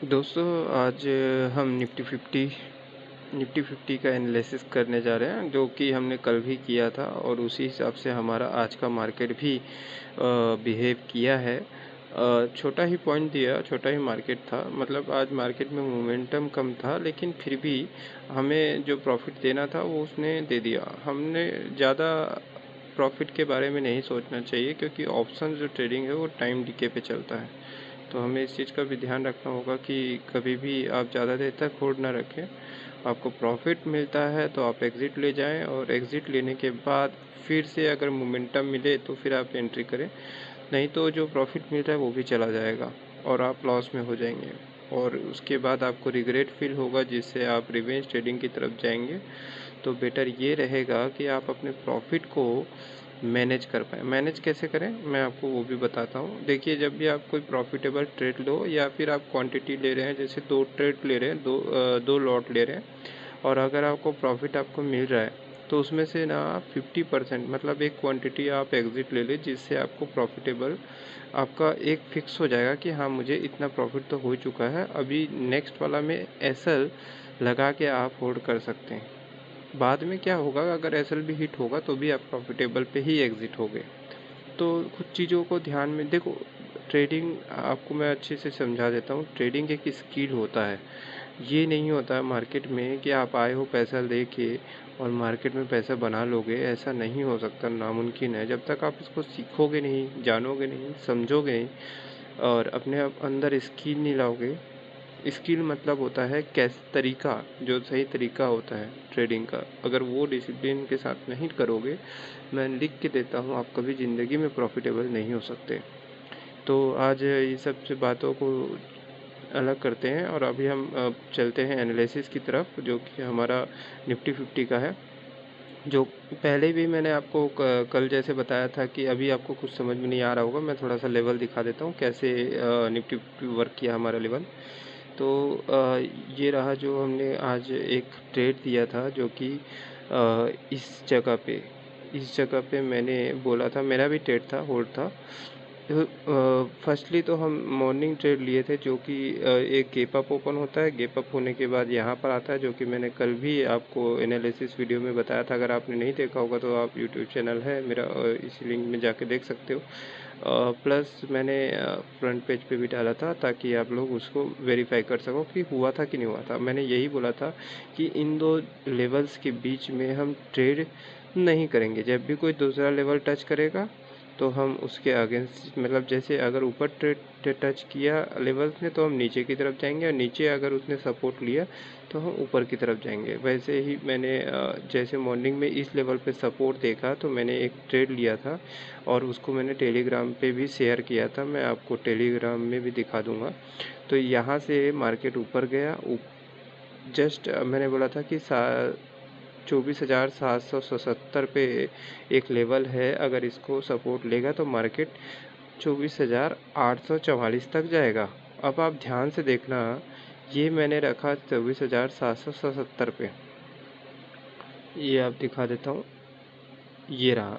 दोस्तों, आज हम निफ्टी 50 का एनालिसिस करने जा रहे हैं, जो कि हमने कल भी किया था और उसी हिसाब से हमारा आज का मार्केट भी बिहेव किया है। छोटा ही पॉइंट दिया, छोटा ही मार्केट था। मतलब आज मार्केट में मोमेंटम कम था, लेकिन फिर भी हमें जो प्रॉफिट देना था वो उसने दे दिया। हमने ज़्यादा प्रॉफिट के बारे में नहीं सोचना चाहिए, क्योंकि ऑप्शन जो ट्रेडिंग है वो टाइम डीके पे चलता है। तो हमें इस चीज़ का भी ध्यान रखना होगा कि कभी भी आप ज़्यादा देर तक होल्ड ना रखें। आपको प्रॉफिट मिलता है तो आप एग्ज़िट ले जाएं, और एग्ज़िट लेने के बाद फिर से अगर मोमेंटम मिले तो फिर आप एंट्री करें। नहीं तो जो प्रॉफिट मिल रहा है वो भी चला जाएगा और आप लॉस में हो जाएंगे, और उसके बाद आपको रिग्रेट फील होगा, जिससे आप रिवेंज ट्रेडिंग की तरफ जाएंगे। तो बेटर ये रहेगा कि आप अपने प्रॉफिट को मैनेज कर पाएँ। मैनेज कैसे करें, मैं आपको वो भी बताता हूँ। देखिए, जब भी आप कोई प्रॉफिटेबल ट्रेड लो, या फिर आप क्वांटिटी ले रहे हैं, जैसे 2 ट्रेड ले रहे हैं, 2 लॉट ले रहे हैं, और अगर आपको प्रॉफिट आपको मिल रहा है, तो उसमें से ना 50% मतलब एक क्वांटिटी आप एग्ज़िट ले लें, जिससे आपको प्रॉफिटेबल आपका एक फिक्स हो जाएगा कि हाँ, मुझे इतना प्रॉफिट तो हो चुका है, अभी नेक्स्ट वाला में एसएल लगा के आप होल्ड कर सकते हैं। बाद में क्या होगा, अगर एसएल भी हिट होगा तो भी आप प्रॉफिटेबल पे ही एग्जिट हो गए। तो कुछ चीज़ों को ध्यान में देखो। ट्रेडिंग आपको मैं अच्छे से समझा देता हूँ। ट्रेडिंग एक स्किल होता है। ये नहीं होता है मार्केट में कि आप आए हो पैसा लेके और मार्केट में पैसा बना लोगे। ऐसा नहीं हो सकता, नामुमकिन है। जब तक आप इसको सीखोगे नहीं, जानोगे नहीं, समझोगे नहीं, और अपने आप अंदर स्किल नहीं लाओगे। स्किल मतलब होता है कैस तरीका, जो सही तरीका होता है ट्रेडिंग का। अगर वो डिसिप्लिन के साथ नहीं करोगे, मैं लिख के देता हूँ, आप कभी ज़िंदगी में प्रॉफिटेबल नहीं हो सकते। तो आज ये सब से बातों को अलग करते हैं, और अभी हम चलते हैं एनालिसिस की तरफ, जो कि हमारा निफ्टी 50 का है। जो पहले भी मैंने आपको कल जैसे बताया था कि अभी आपको कुछ समझ में नहीं आ रहा होगा। मैं थोड़ा सा लेवल दिखा देता हूँ कैसे निफ्टी 50 वर्क किया हमारा लेवल। तो ये रहा जो हमने आज एक ट्रेड दिया था, जो कि इस जगह पे मैंने बोला था, मेरा भी ट्रेड था, होल्ड था। फर्स्टली तो हम मॉर्निंग ट्रेड लिए थे, जो कि एक गैप अप ओपन होता है। गैप अप होने के बाद यहाँ पर आता है, जो कि मैंने कल भी आपको एनालिसिस वीडियो में बताया था। अगर आपने नहीं देखा होगा तो आप यूट्यूब चैनल है मेरा, इसी लिंक में जाके देख सकते हो। प्लस मैंने फ्रंट पेज पे भी डाला था, ताकि आप लोग उसको वेरीफाई कर सको कि हुआ था कि नहीं हुआ था। मैंने यही बोला था कि इन दो लेवल्स के बीच में हम ट्रेड नहीं करेंगे। जब भी कोई दूसरा लेवल टच करेगा तो हम उसके अगेंस्ट, मतलब जैसे अगर ऊपर टच किया लेवल्स ने तो हम नीचे की तरफ जाएंगे, और नीचे अगर उसने सपोर्ट लिया तो हम ऊपर की तरफ जाएंगे। वैसे ही मैंने जैसे मॉर्निंग में इस लेवल पे सपोर्ट देखा तो मैंने एक ट्रेड लिया था, और उसको मैंने टेलीग्राम पे भी शेयर किया था। मैं आपको टेलीग्राम में भी दिखा दूंगा। तो यहाँ से मार्केट ऊपर गया। जस्ट मैंने बोला था कि 24,777 पे एक लेवल है, अगर इसको सपोर्ट लेगा तो मार्केट 24,844 तक जाएगा। अब आप ध्यान से देखना, ये मैंने रखा 24,777 पे। ये आप दिखा देता हूँ। ये रहा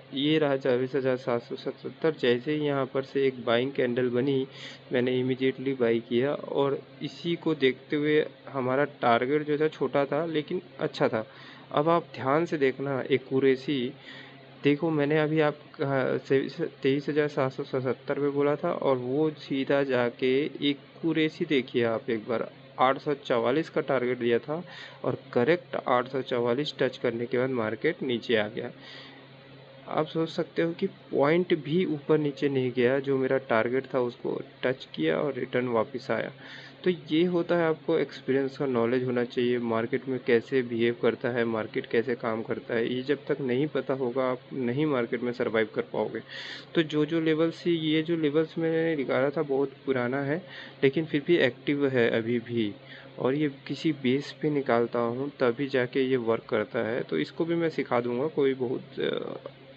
24,777। जैसे ही यहाँ पर से एक बाइंग कैंडल बनी, मैंने इमीडिएटली बाई किया, और इसी को देखते हुए हमारा टारगेट जो था छोटा था लेकिन अच्छा था। अब आप ध्यान से देखना एक्यूरेसी। देखो, मैंने अभी आप 23,777 पे बोला था, और वो सीधा जाके एक्यूरेसी देखिए आप एक बार, 844 का टारगेट दिया था, और करेक्ट 844 टच करने के बाद मार्केट नीचे आ गया। आप सोच सकते हो कि पॉइंट भी ऊपर नीचे नहीं गया, जो मेरा टारगेट था उसको टच किया और रिटर्न वापस आया। तो ये होता है, आपको एक्सपीरियंस का नॉलेज होना चाहिए, मार्केट में कैसे बिहेव करता है, मार्केट कैसे काम करता है। ये जब तक नहीं पता होगा, आप नहीं मार्केट में सर्वाइव कर पाओगे। तो जो लेवल्स, ये जो लेवल्स मैंने निकाला था बहुत पुराना है, लेकिन फिर भी एक्टिव है अभी भी, और ये किसी बेस पे निकालता हूँ तभी जाके ये वर्क करता है। तो इसको भी मैं सिखा दूंगा, कोई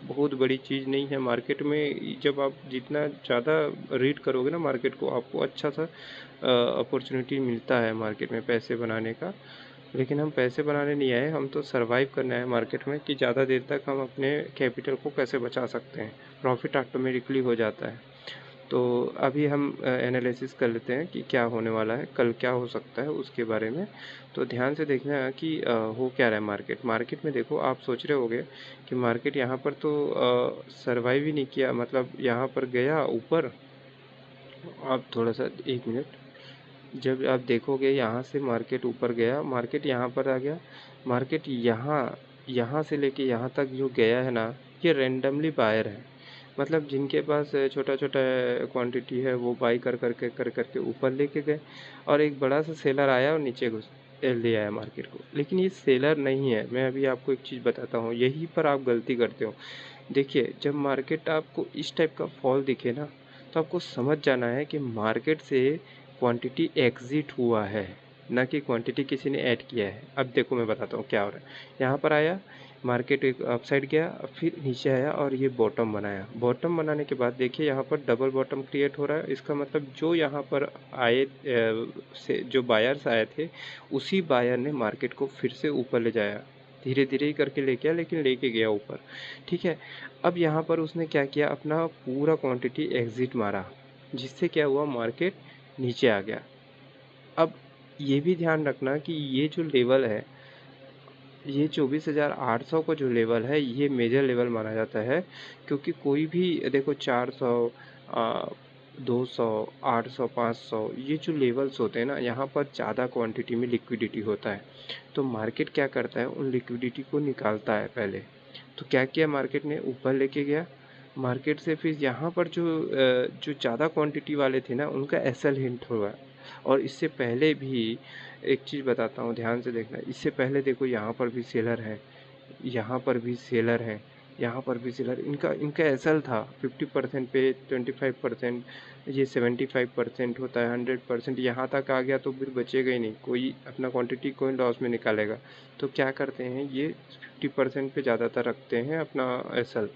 बहुत बड़ी चीज़ नहीं है मार्केट में। जब आप जितना ज़्यादा रीड करोगे ना मार्केट को, आपको अच्छा सा अपॉर्चुनिटी मिलता है मार्केट में पैसे बनाने का। लेकिन हम पैसे बनाने नहीं आए, हम तो सरवाइव करना है मार्केट में, कि ज़्यादा देर तक हम अपने कैपिटल को कैसे बचा सकते हैं। प्रॉफिट ऑटोमेटिकली हो जाता है। तो अभी हम एनालिसिस कर लेते हैं कि क्या होने वाला है, कल क्या हो सकता है उसके बारे में। तो ध्यान से देखना है कि हो क्या रहा है मार्केट। मार्केट में देखो, आप सोच रहे होगे कि मार्केट यहाँ पर तो सर्वाइव ही नहीं किया, मतलब यहाँ पर गया ऊपर। आप थोड़ा सा 1 मिनट, जब आप देखोगे यहाँ से मार्केट ऊपर गया, मार्केट यहाँ पर आ गया, मार्केट यहाँ यहाँ से लेके यहाँ तक जो गया है ना, ये रेंडमली बायर है। मतलब जिनके पास छोटा छोटा क्वांटिटी है वो बाई कर करके ऊपर लेके गए, और एक बड़ा सा सेलर आया और नीचे घुस ले आया मार्केट को। लेकिन ये सेलर नहीं है। मैं अभी आपको एक चीज़ बताता हूँ, यहीं पर आप गलती करते हो। देखिए, जब मार्केट आपको इस टाइप का फॉल दिखे ना, तो आपको समझ जाना है कि मार्केट से क्वांटिटी एग्जिट हुआ है, ना कि क्वांटिटी किसी ने ऐड किया है। अब देखो मैं बताता हूँ क्या हो रहा है। यहाँ पर आया मार्केट, एक अपसाइड गया, फिर नीचे आया और ये बॉटम बनाया। बॉटम बनाने के बाद देखिए यहाँ पर डबल बॉटम क्रिएट हो रहा है। इसका मतलब जो यहाँ पर आए से जो बायर्स आए थे, उसी बायर ने मार्केट को फिर से ऊपर ले जाया। धीरे धीरे ही करके लेके आया, लेकिन लेके गया ऊपर। ठीक है। अब यहाँ पर उसने क्या किया, अपना पूरा क्वांटिटी एग्जिट मारा, जिससे क्या हुआ, मार्केट नीचे आ गया। अब ये भी ध्यान रखना कि ये जो लेवल है, ये 24,800 का जो लेवल है, ये मेजर लेवल माना जाता है। क्योंकि कोई भी देखो 400, 200, 800, 500, ये जो लेवल्स होते हैं ना, यहाँ पर ज़्यादा क्वांटिटी में लिक्विडिटी होता है। तो मार्केट क्या करता है, उन लिक्विडिटी को निकालता है पहले। तो क्या किया, मार्केट ने ऊपर लेके गया। मार्केट से फिर यहाँ पर जो ज़्यादा क्वांटिटी वाले थे ना, उनका एसएल हिंट हुआ। और इससे पहले भी एक चीज़ बताता हूँ, ध्यान से देखना। इससे पहले देखो, यहाँ पर भी सेलर है, यहाँ पर भी सेलर है, यहाँ पर भी सेलर। इनका इनका एसएल था 50% पे, 25%, ये 75% होता है, 100%। यहाँ तक आ गया तो फिर बचेगा ही नहीं, कोई अपना क्वांटिटी कोई लॉस में निकालेगा। तो क्या करते हैं, ये 50% पे ज़्यादातर रखते हैं अपना एसएल।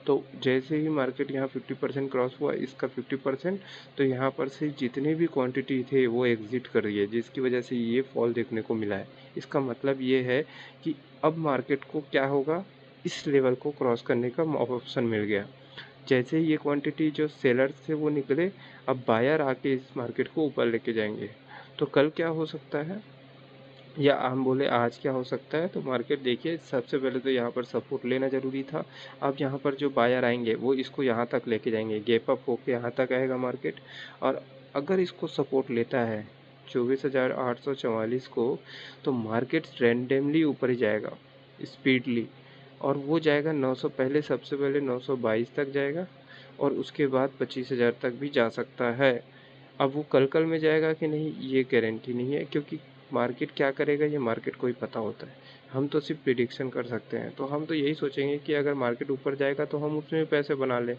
तो जैसे ही मार्केट यहाँ 50% क्रॉस हुआ, इसका 50%, तो यहाँ पर से जितने भी क्वांटिटी थे वो एग्जिट कर रही है, जिसकी वजह से ये फॉल देखने को मिला है। इसका मतलब ये है कि अब मार्केट को क्या होगा, इस लेवल को क्रॉस करने का ऑप्शन मिल गया। जैसे ही ये क्वांटिटी जो सेलर्स थे वो निकले, अब बायर आके इस मार्केट को ऊपर लेके जाएंगे। तो कल क्या हो सकता है, या हम बोले आज क्या हो सकता है। तो मार्केट देखिए, सबसे पहले तो यहाँ पर सपोर्ट लेना ज़रूरी था। अब यहाँ पर जो बायर आएंगे वो इसको यहाँ तक लेके जाएंगे, गैप अप होके यहाँ तक आएगा मार्केट। और अगर इसको सपोर्ट लेता है 24,844 को, तो मार्केट रैंडमली ऊपर ही जाएगा स्पीडली। और वो जाएगा 900, पहले सबसे पहले 922 तक जाएगा, और उसके बाद 25,000 तक भी जा सकता है। अब वो कल में जाएगा कि नहीं, ये गारंटी नहीं है, क्योंकि मार्केट क्या करेगा ये मार्केट को ही पता होता है। हम तो सिर्फ प्रिडिक्शन कर सकते हैं। तो हम तो यही सोचेंगे कि अगर मार्केट ऊपर जाएगा तो हम उसमें पैसे बना लें,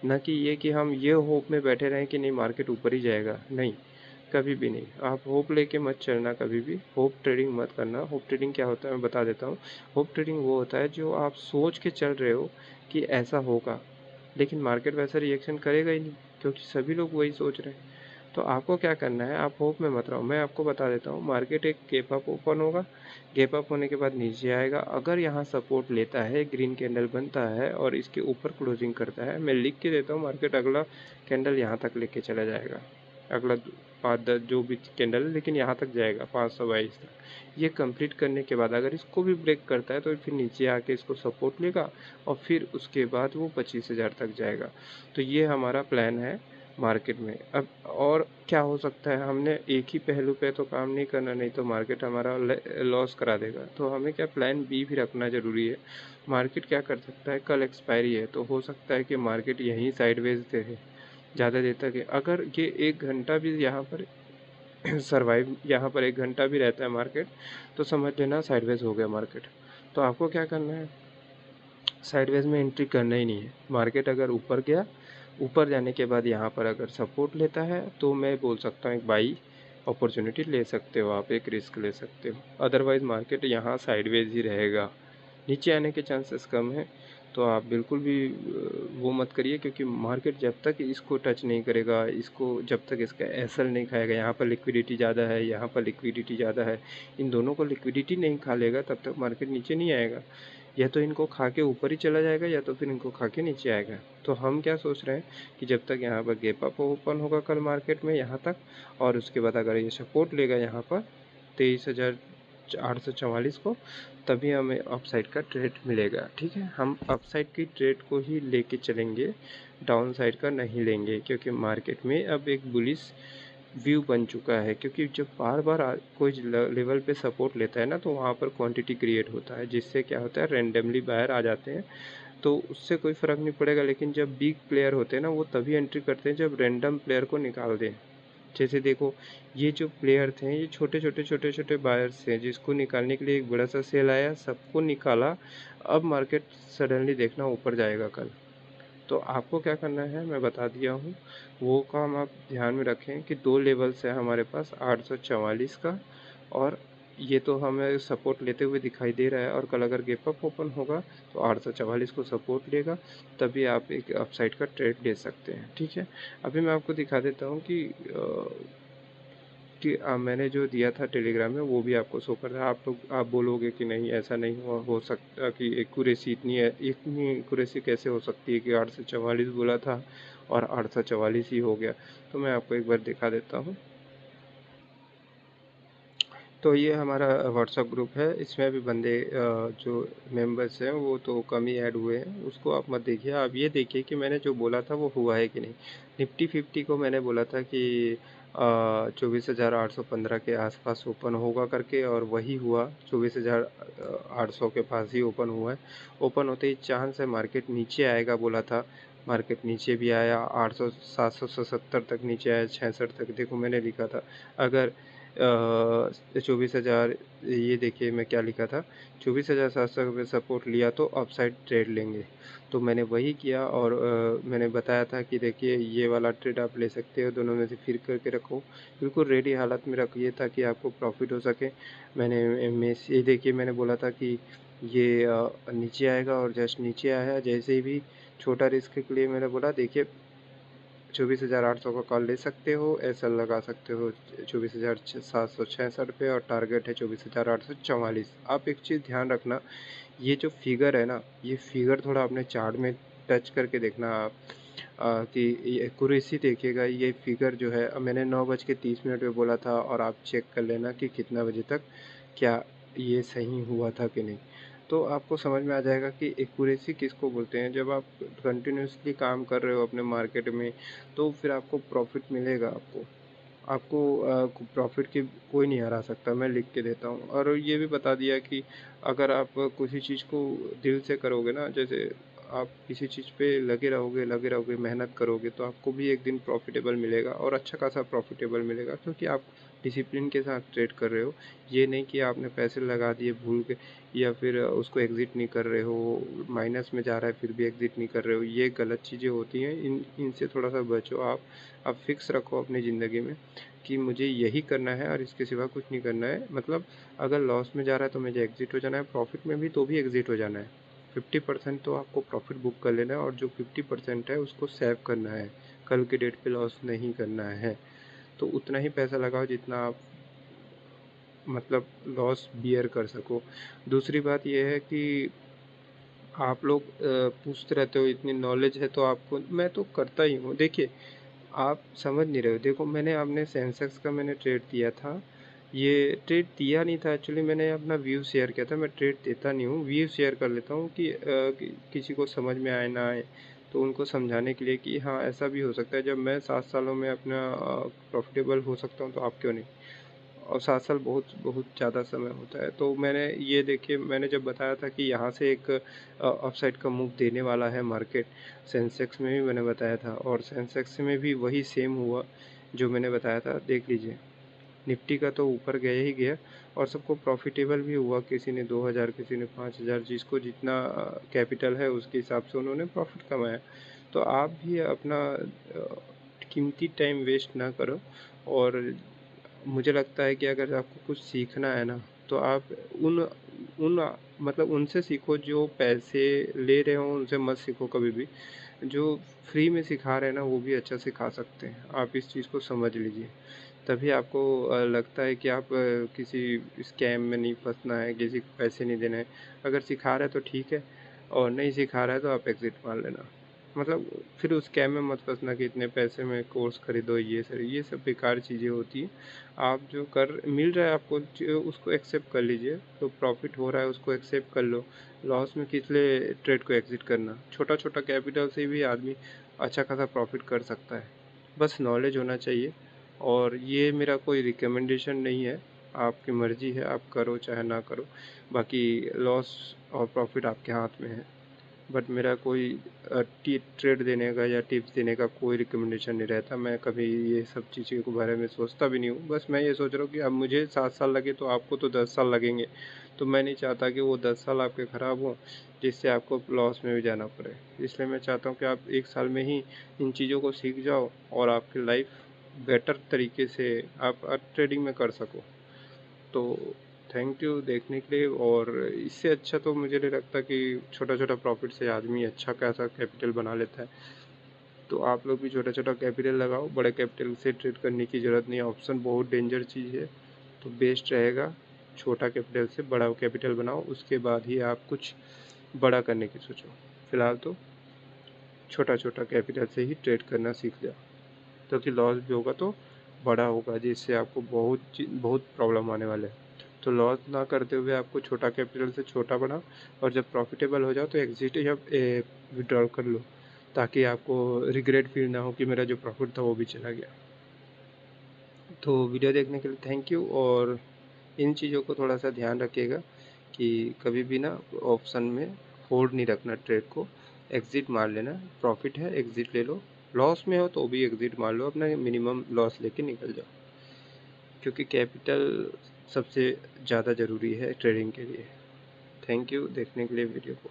ना कि ये कि हम ये होप में बैठे रहें कि नहीं मार्केट ऊपर ही जाएगा। नहीं, कभी भी नहीं। आप होप लेके मत चलना, कभी भी होप ट्रेडिंग मत करना। होप ट्रेडिंग क्या होता है मैं बता देता हूँ। होप ट्रेडिंग वो होता है जो आप सोच के चल रहे हो कि ऐसा होगा, लेकिन मार्केट वैसा रिएक्शन करेगा ही नहीं, क्योंकि सभी लोग वही सोच रहे हैं। तो आपको क्या करना है, आप होप में मत रहो। मैं आपको बता देता हूँ, मार्केट एक गैप अप ओपन होगा, गैप अप होने के बाद नीचे आएगा। अगर यहाँ सपोर्ट लेता है, ग्रीन कैंडल बनता है और इसके ऊपर क्लोजिंग करता है, मैं लिख के देता हूँ, मार्केट अगला कैंडल यहाँ तक लेके चला जाएगा। अगला 5-10 जो भी कैंडल है, लेकिन यहाँ तक जाएगा 522 तक। ये कंप्लीट करने के बाद अगर इसको भी ब्रेक करता है तो फिर नीचे आके इसको सपोर्ट लेगा, और फिर उसके बाद वो 25,000 तक जाएगा। तो ये हमारा प्लान है मार्केट में। अब और क्या हो सकता है, हमने एक ही पहलू पे तो काम नहीं करना, नहीं तो मार्केट हमारा लॉस करा देगा। तो हमें क्या, प्लान बी भी रखना ज़रूरी है। मार्केट क्या कर सकता है, कल एक्सपायरी है, तो हो सकता है कि मार्केट यहीं साइडवेज रहे ज़्यादा देर तक है। अगर ये 1 घंटा भी यहाँ पर सर्वाइव, यहाँ पर 1 घंटा भी रहता है मार्केट, तो समझ लेना साइडवेज हो गया मार्केट। तो आपको क्या करना है, साइडवेज में एंट्री करना ही नहीं है। मार्केट अगर ऊपर गया, ऊपर जाने के बाद यहाँ पर अगर सपोर्ट लेता है, तो मैं बोल सकता हूँ एक बाई अपॉर्चुनिटी ले सकते हो, आप एक रिस्क ले सकते हो। अदरवाइज़ मार्केट यहाँ साइडवेज ही रहेगा, नीचे आने के चांसेस कम है। तो आप बिल्कुल भी वो मत करिए, क्योंकि मार्केट जब तक इसको टच नहीं करेगा, इसको जब तक इसका एसएल नहीं खाएगा, यहाँ पर लिक्विडिटी ज़्यादा है, यहाँ पर लिक्विडिटी ज़्यादा है, इन दोनों को लिक्विडिटी नहीं खा लेगा, तब तक मार्केट नीचे नहीं आएगा। या तो इनको खा के ऊपर ही चला जाएगा या तो फिर इनको खा के नीचे आएगा। तो हम क्या सोच रहे हैं कि जब तक यहाँ पर गैप अप ओपन होगा कल मार्केट में यहाँ तक, और उसके बाद अगर ये सपोर्ट लेगा यहाँ पर 23,844 को, तभी हमें अपसाइड का ट्रेड मिलेगा। ठीक है, हम अपसाइड की ट्रेड को ही लेके चलेंगे, डाउन साइड का नहीं लेंगे, क्योंकि मार्केट में अब एक बुलिश व्यू बन चुका है। क्योंकि जब बार बार कोई लेवल पे सपोर्ट लेता है ना, तो वहाँ पर क्वांटिटी क्रिएट होता है, जिससे क्या होता है रैंडमली बाहर आ जाते हैं, तो उससे कोई फ़र्क नहीं पड़ेगा। लेकिन जब बिग प्लेयर होते हैं ना, वो तभी एंट्री करते हैं जब रैंडम प्लेयर को निकाल दें। जैसे देखो, ये जो प्लेयर थे ये छोटे छोटे बायर्स थे, जिसको निकालने के लिए एक बड़ा सा सेल आया, सबको निकाला। अब मार्केट सडनली देखना ऊपर जाएगा कल। तो आपको क्या करना है मैं बता दिया हूँ, वो काम आप ध्यान में रखें कि 2 लेवल्स है हमारे पास 844 का, और ये तो हमें सपोर्ट लेते हुए दिखाई दे रहा है। और कल अगर गैप अप ओपन होगा तो 844 को सपोर्ट लेगा, तभी आप एक अपसाइड का ट्रेड ले सकते हैं। ठीक है, अभी मैं आपको दिखा देता हूँ कि मैंने जो दिया था टेलीग्राम में वो भी आपको शो कर रहा है। आप बोलोगे कि नहीं ऐसा नहीं हो सकता, कि एक्यूरेसी इतनी एक्यूरेसी कैसे हो सकती है कि 844 बोला था और 844 ही हो गया। तो मैं आपको एक बार दिखा देता हूँ। तो ये हमारा व्हाट्सअप ग्रुप है, इसमें भी बंदे जो मेंबर्स हैं वो तो कम ही ऐड हुए हैं, उसको आप मत देखिए। आप ये देखिए कि मैंने जो बोला था वो हुआ है कि नहीं। निफ्टी 50 को मैंने बोला था कि 24,815 के आसपास ओपन होगा करके, और वही हुआ, 24,800 के पास ही ओपन हुआ है। ओपन होते ही चांस है मार्केट नीचे आएगा बोला था, मार्केट नीचे भी आया, 800 777 तक नीचे आया, 66 तक। देखो मैंने लिखा था, अगर 24,000, ये देखिए मैं क्या लिखा था, 24,700 पे सपोर्ट लिया तो अपसाइड ट्रेड लेंगे। तो मैंने वही किया, और मैंने बताया था कि देखिए ये वाला ट्रेड आप ले सकते हो, दोनों में से फिर करके रखो, बिल्कुल रेडी हालत में रखिए ताकि आपको प्रॉफिट हो सके। ये देखिए मैंने बोला था कि ये नीचे आएगा, और जस्ट नीचे आया। जैसे भी छोटा रिस्क के लिए मैंने बोला देखिए 24,800 का कॉल ले सकते हो, ऐसा लगा सकते हो 24,766 पे, और टारगेट है 24,844। आप एक चीज़ ध्यान रखना, ये जो फिगर है ना, ये फिगर थोड़ा अपने चार्ट में टच करके देखना आप, कि ये एक्यूरेसी देखिएगा। ये फिगर जो है मैंने 9:30 पे बोला था, और आप चेक कर लेना कि कितना बजे तक क्या ये सही हुआ था कि नहीं। तो आपको समझ में आ जाएगा कि एक्यूरेसी किसको बोलते हैं। जब आप कंटिन्यूसली काम कर रहे हो अपने मार्केट में, तो फिर आपको प्रॉफिट मिलेगा। आपको प्रॉफिट की कोई नहीं हरा सकता, मैं लिख के देता हूँ। और ये भी बता दिया कि अगर आप किसी चीज़ को दिल से करोगे ना, जैसे आप किसी चीज़ पे लगे रहोगे, मेहनत करोगे, तो आपको भी एक दिन प्रॉफिटेबल मिलेगा, और अच्छा खासा प्रॉफिटेबल मिलेगा, क्योंकि आप डिसिप्लिन के साथ ट्रेड कर रहे हो। ये नहीं कि आपने पैसे लगा दिए भूल के, या फिर उसको एग्ज़िट नहीं कर रहे हो, माइनस में जा रहा है फिर भी एग्ज़िट नहीं कर रहे हो। ये गलत चीज़ें होती हैं, इनसे थोड़ा सा बचो आप फिक्स रखो अपनी ज़िंदगी में कि मुझे यही करना है और इसके सिवा कुछ नहीं करना है। मतलब अगर लॉस में जा रहा है तो मुझे एग्ज़िट हो जाना है, प्रॉफिट में भी तो भी एग्ज़िट हो जाना है। 50% तो आपको प्रॉफिट बुक कर लेना है, और जो 50% है उसको सेव करना है, कल के डेट पे लॉस नहीं करना है। तो उतना ही पैसा लगाओ जितना आप मतलब लॉस बियर कर सको। दूसरी बात यह है कि आप लोग पूछते रहते हो, इतनी नॉलेज है तो आपको, मैं तो करता ही हूँ। देखिए आप समझ नहीं रहे हो। देखो मैंने आपने सेंसेक्स का मैंने ट्रेड दिया था, ये ट्रेड दिया नहीं था एक्चुअली, मैंने अपना व्यू शेयर किया था। मैं ट्रेड देता नहीं हूँ, व्यू शेयर कर लेता हूँ कि किसी को समझ में आए ना आए, तो उनको समझाने के लिए कि हाँ ऐसा भी हो सकता है। जब मैं 7 सालों में अपना प्रॉफिटेबल हो सकता हूँ तो आप क्यों नहीं। और 7 साल बहुत बहुत ज़्यादा समय होता है। तो मैंने ये देखिए, मैंने जब बताया था कि यहाँ से एक अपसाइड का मूव देने वाला है मार्केट, सेंसेक्स में भी मैंने बताया था, और सेंसेक्स में भी वही सेम हुआ जो मैंने बताया था। देख लीजिए, निफ्टी का तो ऊपर गया ही गया, और सबको प्रॉफिटेबल भी हुआ। किसी ने 2,000, किसी ने 5,000, जिसको जितना कैपिटल है उसके हिसाब से उन्होंने प्रॉफिट कमाया। तो आप भी अपना कीमती टाइम वेस्ट ना करो। और मुझे लगता है कि अगर आपको कुछ सीखना है ना, तो आप उन उन मतलब उनसे सीखो जो पैसे ले रहे हो, उनसे मत सीखो कभी भी। जो फ्री में सिखा रहे हैं ना, वो भी अच्छा सिखा सकते हैं, आप इस चीज़ को समझ लीजिए। तभी आपको लगता है कि आप किसी स्कैम में नहीं फंसना है, किसी को पैसे नहीं देने हैं। अगर सिखा रहा है तो ठीक है, और नहीं सिखा रहा है तो आप एग्ज़िट मार लेना। मतलब फिर उस स्कैम में मत फंसना कि इतने पैसे में कोर्स खरीदो, ये सब बेकार चीज़ें होती हैं। आप जो कर मिल रहा है आपको उसको एक्सेप्ट कर लीजिए। तो प्रॉफिट हो रहा है उसको एक्सेप्ट कर लो। लॉस में किस लिए ट्रेड को एग्ज़िट करना। छोटा छोटा कैपिटल से भी आदमी अच्छा खासा प्रॉफिट कर सकता है। बस नॉलेज होना चाहिए। और ये मेरा कोई रिकमेंडेशन नहीं है, आपकी मर्ज़ी है, आप करो चाहे ना करो। बाकी लॉस और प्रॉफिट आपके हाथ में है। बट मेरा कोई टी ट्रेड देने का या टिप्स देने का कोई रिकमेंडेशन नहीं रहता। मैं कभी ये सब चीज़ों के बारे में सोचता भी नहीं हूँ। बस मैं ये सोच रहा हूँ कि अब मुझे 7 साल लगे तो आपको तो 10 साल लगेंगे। तो मैं नहीं चाहता कि वो 10 साल आपके ख़राब हों, जिससे आपको लॉस में भी जाना पड़े। इसलिए मैं चाहता हूँ कि आप 1 साल में ही इन चीज़ों को सीख जाओ और आपकी लाइफ बेटर तरीके से आप ट्रेडिंग में कर सको। तो थैंक यू देखने के लिए। और इससे अच्छा तो मुझे नहीं लगता कि छोटा छोटा प्रॉफिट से आदमी अच्छा खासा कैपिटल बना लेता है। तो आप लोग भी छोटा छोटा कैपिटल लगाओ, बड़े कैपिटल से ट्रेड करने की ज़रूरत नहीं है। ऑप्शन बहुत डेंजर चीज़ है। तो बेस्ट रहेगा छोटा कैपिटल से बड़ा कैपिटल बनाओ, उसके बाद ही आप कुछ बड़ा करने की सोचो। फिलहाल तो छोटा छोटा कैपिटल से ही ट्रेड करना सीख जाओ, क्योंकि लॉस भी होगा तो बड़ा होगा, जिससे आपको बहुत प्रॉब्लम आने वाले हैं। तो लॉस ना करते हुए आपको छोटा कैपिटल से छोटा बढ़ाओ, और जब प्रॉफिटेबल हो जाओ तो एग्जिट या विड्रॉल कर लो, ताकि आपको रिग्रेट फील ना हो कि मेरा जो प्रॉफिट था वो भी चला गया। तो वीडियो देखने के लिए थैंक यू। और इन चीज़ों को थोड़ा सा ध्यान रखिएगा कि कभी भी ना ऑप्शन में होल्ड नहीं रखना ट्रेड को, एग्ज़िट मार लेना। प्रॉफिट है एग्ज़िट ले लो, लॉस में हो तो भी एग्ज़िट मार लो, अपना मिनिमम लॉस लेके निकल जाओ, क्योंकि कैपिटल सबसे ज़्यादा ज़रूरी है ट्रेडिंग के लिए। थैंक यू देखने के लिए वीडियो को।